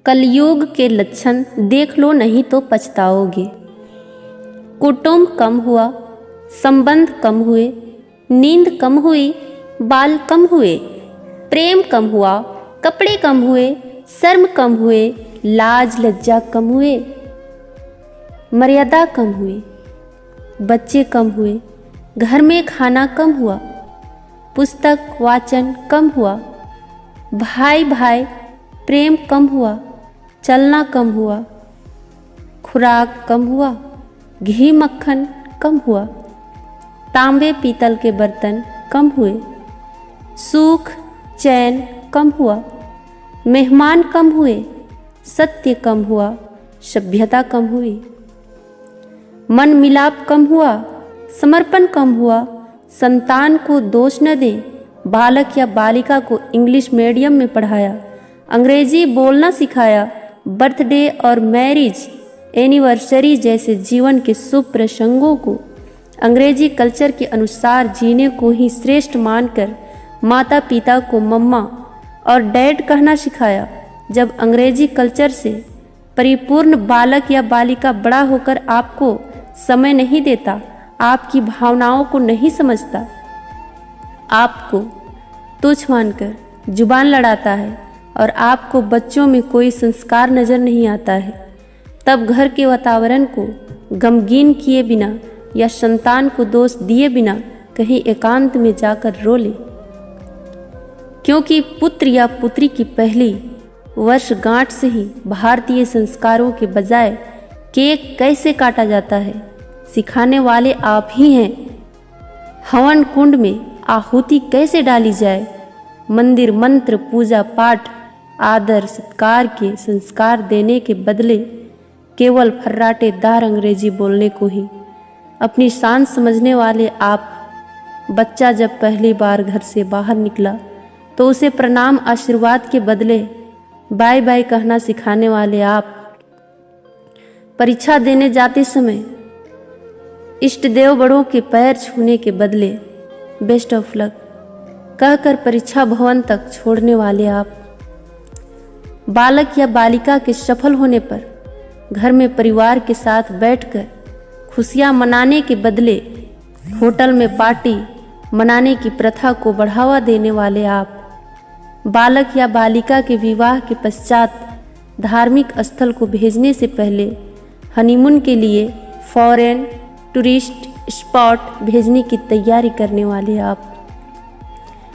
कलयुग के लक्षण देख लो नहीं तो पछताओगे। कुटुंब कम हुआ, संबंध कम हुए, नींद कम हुई, बाल कम हुए, प्रेम कम हुआ, कपड़े कम हुए, शर्म कम हुए, लाज लज्जा कम हुए, मर्यादा कम हुई, बच्चे कम हुए, घर में खाना कम हुआ, पुस्तक वाचन कम हुआ, भाई भाई प्रेम कम हुआ, चलना कम हुआ, खुराक कम हुआ, घी मक्खन कम हुआ, तांबे पीतल के बर्तन कम हुए, सुख चैन कम हुआ, मेहमान कम हुए, सत्य कम हुआ, सभ्यता कम हुई, मन मिलाप कम हुआ, समर्पण कम हुआ, संतान को दोष न दें। बालक या बालिका को इंग्लिश मीडियम में पढ़ाया, अंग्रेजी बोलना सिखाया, बर्थडे और मैरिज एनिवर्सरी जैसे जीवन के शुभ प्रसंगों को अंग्रेजी कल्चर के अनुसार जीने को ही श्रेष्ठ मानकर माता पिता को मम्मा और डैड कहना सिखाया। जब अंग्रेजी कल्चर से परिपूर्ण बालक या बालिका बड़ा होकर आपको समय नहीं देता, आपकी भावनाओं को नहीं समझता, आपको तुच्छ मानकर जुबान लड़ाता है और आपको बच्चों में कोई संस्कार नज़र नहीं आता है, तब घर के वातावरण को गमगीन किए बिना या संतान को दोष दिए बिना कहीं एकांत में जाकर रो ले। क्योंकि पुत्र या पुत्री की पहली वर्षगांठ से ही भारतीय संस्कारों के बजाय केक कैसे काटा जाता है सिखाने वाले आप ही हैं। हवन कुंड में आहुति कैसे डाली जाए, मंदिर मंत्र पूजा पाठ आदर सत्कार के संस्कार देने के बदले केवल फर्राटेदार अंग्रेजी बोलने को ही अपनी शान समझने वाले आप। बच्चा जब पहली बार घर से बाहर निकला तो उसे प्रणाम आशीर्वाद के बदले बाय बाय कहना सिखाने वाले आप। परीक्षा देने जाते समय इष्ट देव बड़ों के पैर छूने के बदले बेस्ट ऑफ लक कहकर परीक्षा भवन तक छोड़ने वाले आप। बालक या बालिका के सफल होने पर घर में परिवार के साथ बैठकर खुशियां मनाने के बदले होटल में पार्टी मनाने की प्रथा को बढ़ावा देने वाले आप। बालक या बालिका के विवाह के पश्चात धार्मिक स्थल को भेजने से पहले हनीमून के लिए फॉरेन टूरिस्ट स्पॉट भेजने की तैयारी करने वाले आप।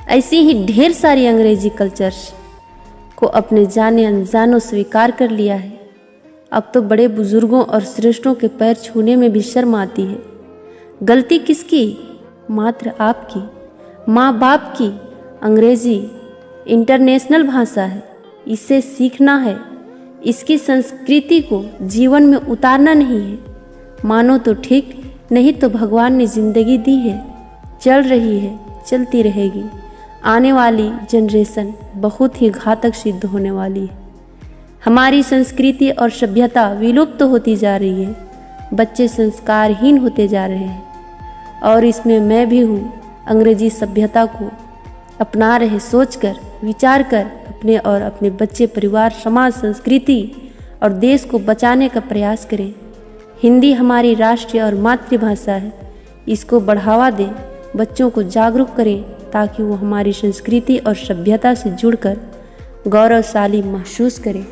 ऐसी ही ढेर सारी अंग्रेजी कल्चर्स को अपने जाने अनजानों स्वीकार कर लिया है। अब तो बड़े बुजुर्गों और श्रेष्ठों के पैर छूने में भी शर्म आती है। गलती किसकी? मात्र आपकी, माँ बाप की। अंग्रेजी इंटरनेशनल भाषा है, इसे सीखना है, इसकी संस्कृति को जीवन में उतारना नहीं है। मानो तो ठीक, नहीं तो भगवान ने जिंदगी दी है, चल रही है, चलती रहेगी। आने वाली जनरेशन बहुत ही घातक सिद्ध होने वाली है। हमारी संस्कृति और सभ्यता विलुप्त होती जा रही है, बच्चे संस्कारहीन होते जा रहे हैं और इसमें मैं भी हूँ। अंग्रेजी सभ्यता को अपना रहे सोचकर विचार कर अपने और अपने बच्चे परिवार समाज संस्कृति और देश को बचाने का प्रयास करें। हिंदी हमारी राष्ट्रीय और मातृभाषा है, इसको बढ़ावा दें, बच्चों को जागरूक करें ताकि वो हमारी संस्कृति और सभ्यता से जुड़कर गौरवशाली महसूस करें।